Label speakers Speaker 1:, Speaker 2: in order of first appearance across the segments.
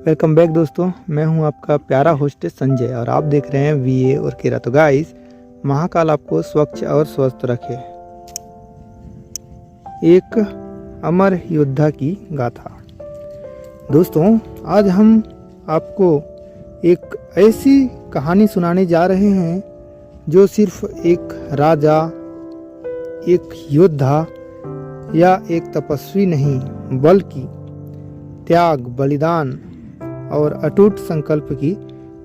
Speaker 1: Welcome back दोस्तों, मैं हूं आपका प्यारा होस्ट संजय और आप देख रहे हैं वीए और केरा। तो गाइस, महाकाल आपको स्वच्छ और स्वस्थ रखे। एक अमर योद्धा की गाथा। दोस्तों, आज हम आपको एक ऐसी कहानी सुनाने जा रहे हैं जो सिर्फ एक राजा, एक योद्धा या एक तपस्वी नहीं, बल्कि त्याग, बलिदान और अटूट संकल्प की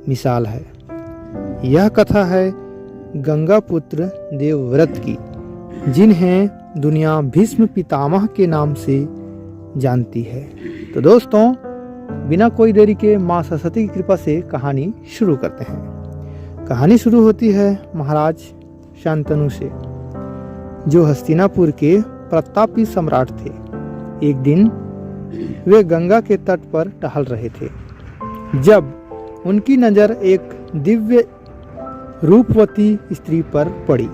Speaker 1: मिसाल है। यह कथा है गंगा पुत्र देवव्रत की, जिन्हें दुनिया भीष्म पितामह के नाम से जानती है। तो दोस्तों, बिना कोई देरी के मां सरस्वती की कृपा से कहानी शुरू करते हैं। कहानी शुरू होती है महाराज शांतनु से, जो हस्तिनापुर के प्रतापी सम्राट थे। एक दिन वे गंगा के तट पर टहल रहे थे जब उनकी नजर एक दिव्य रूपवती स्त्री पर पड़ी।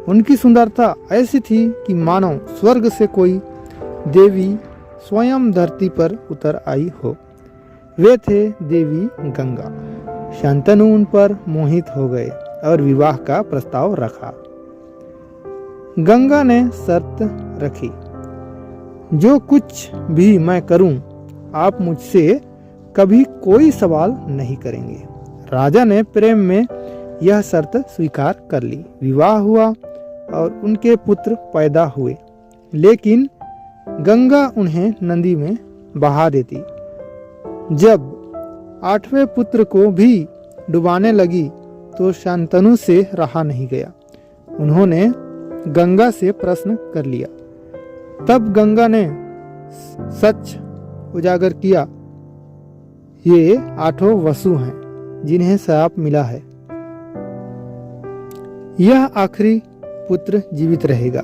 Speaker 1: उनकी सुंदरता ऐसी थी कि मानो स्वर्ग से कोई देवी स्वयं धरती पर उतर आई हो। वे थे देवी गंगा। शांतनु उन पर मोहित हो गए और विवाह का प्रस्ताव रखा। गंगा ने शर्त रखी, जो कुछ भी मैं करूं, आप मुझसे कभी कोई सवाल नहीं करेंगे। राजा ने प्रेम में यह शर्त स्वीकार कर ली। विवाह हुआ और उनके पुत्र पैदा हुए, लेकिन गंगा उन्हें नदी में बहा देती। जब 8वें पुत्र को भी डुबाने लगी तो शांतनु से रहा नहीं गया। उन्होंने गंगा से प्रश्न कर लिया। तब गंगा ने सच उजागर किया, ये 8 वसु हैं जिन्हें श्राप मिला है। यह आखिरी पुत्र जीवित रहेगा,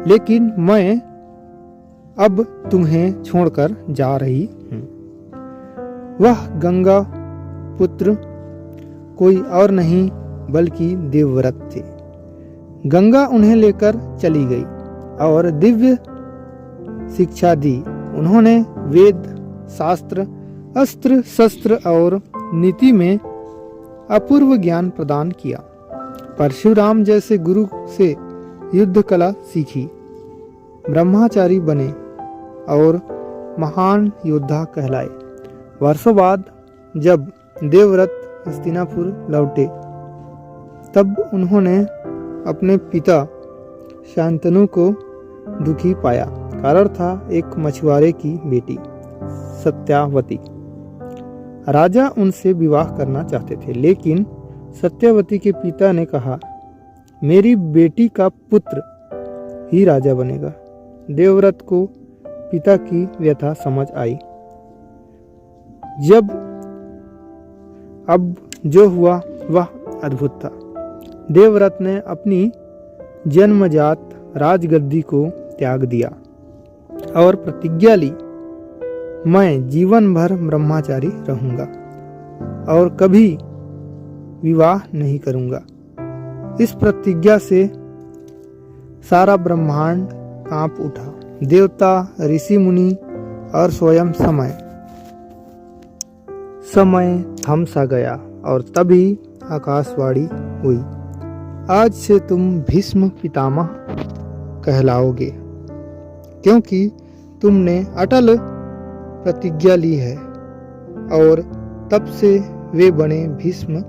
Speaker 1: लेकिन मैं अब तुम्हें छोड़कर जा रही हूँ। वह गंगा पुत्र कोई और नहीं बल्कि देवव्रत थे। गंगा उन्हें लेकर चली गई और दिव्य शिक्षा दी। उन्होंने वेद, शास्त्र, अस्त्र शस्त्र और नीति में अपूर्व ज्ञान प्रदान किया। परशुराम जैसे गुरु से युद्ध कला सीखी, ब्रह्मचारी बने और महान योद्धा कहलाए। वर्षों बाद जब देवव्रत हस्तिनापुर लौटे, तब उन्होंने अपने पिता शांतनु को दुखी पाया। कारण था एक मछुआरे की बेटी सत्यवती। राजा उनसे विवाह करना चाहते थे, लेकिन सत्यवती के पिता ने कहा, मेरी बेटी का पुत्र ही राजा बनेगा। देवव्रत को पिता की व्यथा समझ आई। अब जो हुआ वह अद्भुत था। देवव्रत ने अपनी जन्मजात राजगद्दी को त्याग दिया और प्रतिज्ञा ली, मैं जीवन भर ब्रह्मचारी रहूंगा और कभी विवाह नहीं करूंगा। इस प्रतिज्ञा से सारा ब्रह्मांड कांप उठा। देवता, ऋषि मुनि और स्वयं समय थम सा गया और तभी आकाशवाणी हुई, आज से तुम भीष्म पितामह कहलाओगे, क्योंकि तुमने अटल प्रतिज्ञा ली है। और तब से वे बने भीष्म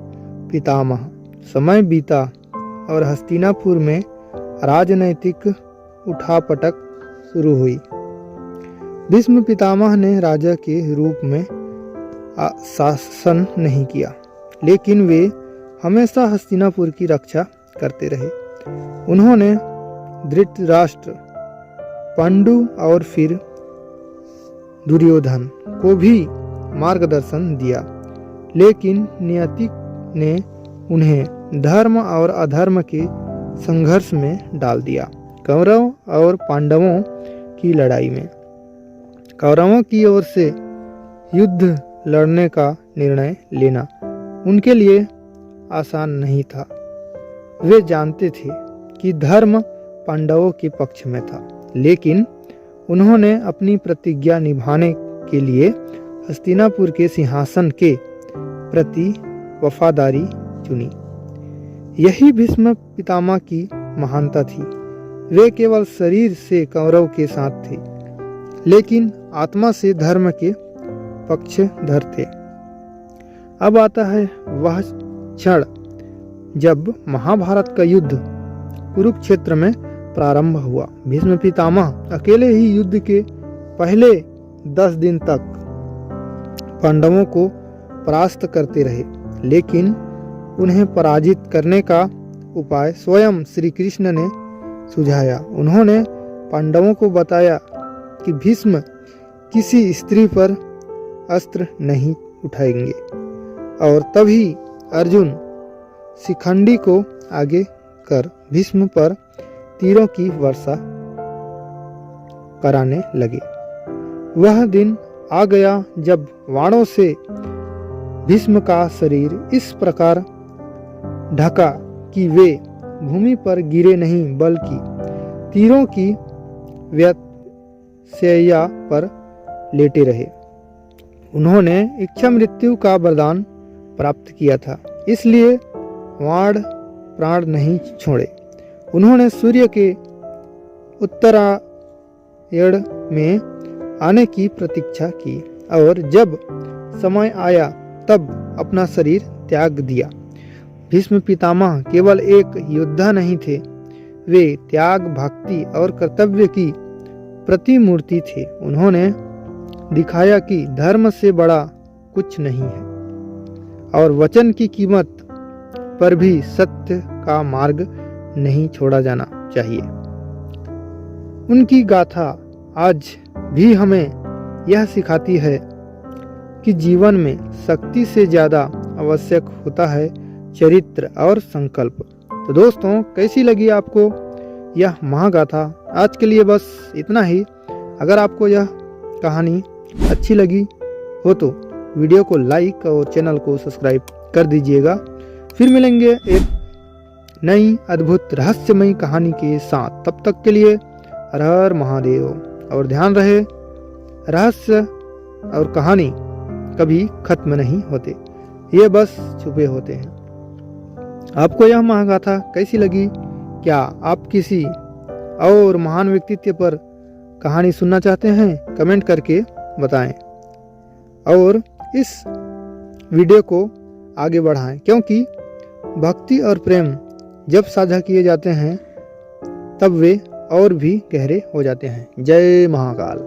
Speaker 1: पितामह। समय बीता और हस्तिनापुर में राजनैतिक उठापटक शुरू हुई। भीष्म पितामह ने राजा के रूप में शासन नहीं किया, लेकिन वे हमेशा हस्तिनापुर की रक्षा करते रहे। उन्होंने धृतराष्ट्र, पांडु और फिर दुर्योधन को भी मार्गदर्शन दिया, लेकिन नियति ने उन्हें धर्म और अधर्म के संघर्ष में डाल दिया। कौरव और पांडवों की लड़ाई में कौरवों की ओर से युद्ध लड़ने का निर्णय लेना उनके लिए आसान नहीं था। वे जानते थे कि धर्म पांडवों के पक्ष में था, लेकिन उन्होंने अपनी प्रतिज्ञा निभाने के लिए हस्तिनापुर के सिंहासन के प्रति वफादारी चुनी। यही भीष्म पितामह की महानता थी। वे केवल शरीर से कौरव के साथ थे, लेकिन आत्मा से धर्म के पक्षधर थे। अब आता है वह क्षण जब महाभारत का युद्ध कुरुक्षेत्र में प्रारंभ हुआ। भीष्म पितामह अकेले ही युद्ध के पहले 10 दिन तक पांडवों को परास्त करते रहे, लेकिन उन्हें पराजित करने का उपाय स्वयं श्री कृष्ण ने सुझाया। उन्होंने पांडवों को बताया कि भीष्म किसी स्त्री पर अस्त्र नहीं उठाएंगे, और तभी अर्जुन शिखंडी को आगे कर भीष्म पर तीरों की वर्षा कराने लगे। वह दिन आ गया जब बाणों से भीष्म का शरीर इस प्रकार ढका कि वे भूमि पर गिरे नहीं, बल्कि तीरों की व्यथशैया पर लेटे रहे। उन्होंने इच्छा मृत्यु का वरदान प्राप्त किया था, इसलिए बाण प्राण नहीं छोड़े। उन्होंने सूर्य के उत्तरायण में आने की प्रतीक्षा की, और जब समय आया तब अपना शरीर त्याग दिया। भीष्म पितामह केवल एक योद्धा नहीं थे, वे त्याग, भक्ति और कर्तव्य की प्रतिमूर्ति थे। उन्होंने दिखाया कि धर्म से बड़ा कुछ नहीं है, और वचन की कीमत पर भी सत्य का मार्ग नहीं छोड़ा जाना चाहिए। उनकी गाथा आज भी हमें यह सिखाती है कि जीवन में शक्ति से ज़्यादा आवश्यक होता है चरित्र और संकल्प। तो दोस्तों, कैसी लगी आपको यह महागाथा? आज के लिए बस इतना ही। अगर आपको यह कहानी अच्छी लगी हो तो वीडियो को लाइक और चैनल को सब्सक्राइब कर दीजिएगा। फिर मिलेंगे एक नई अद्भुत रहस्यमयी कहानी के साथ। तब तक के लिए हर हर महादेव। और ध्यान रहे, रहस्य और कहानी कभी खत्म नहीं होते, ये बस छुपे होते हैं। आपको यह महागाथा कैसी लगी? क्या आप किसी और महान व्यक्तित्व पर कहानी सुनना चाहते हैं? कमेंट करके बताएं और इस वीडियो को आगे बढ़ाएं, क्योंकि भक्ति और प्रेम जब साझा किए जाते हैं तब वे और भी गहरे हो जाते हैं। जय महाकाल।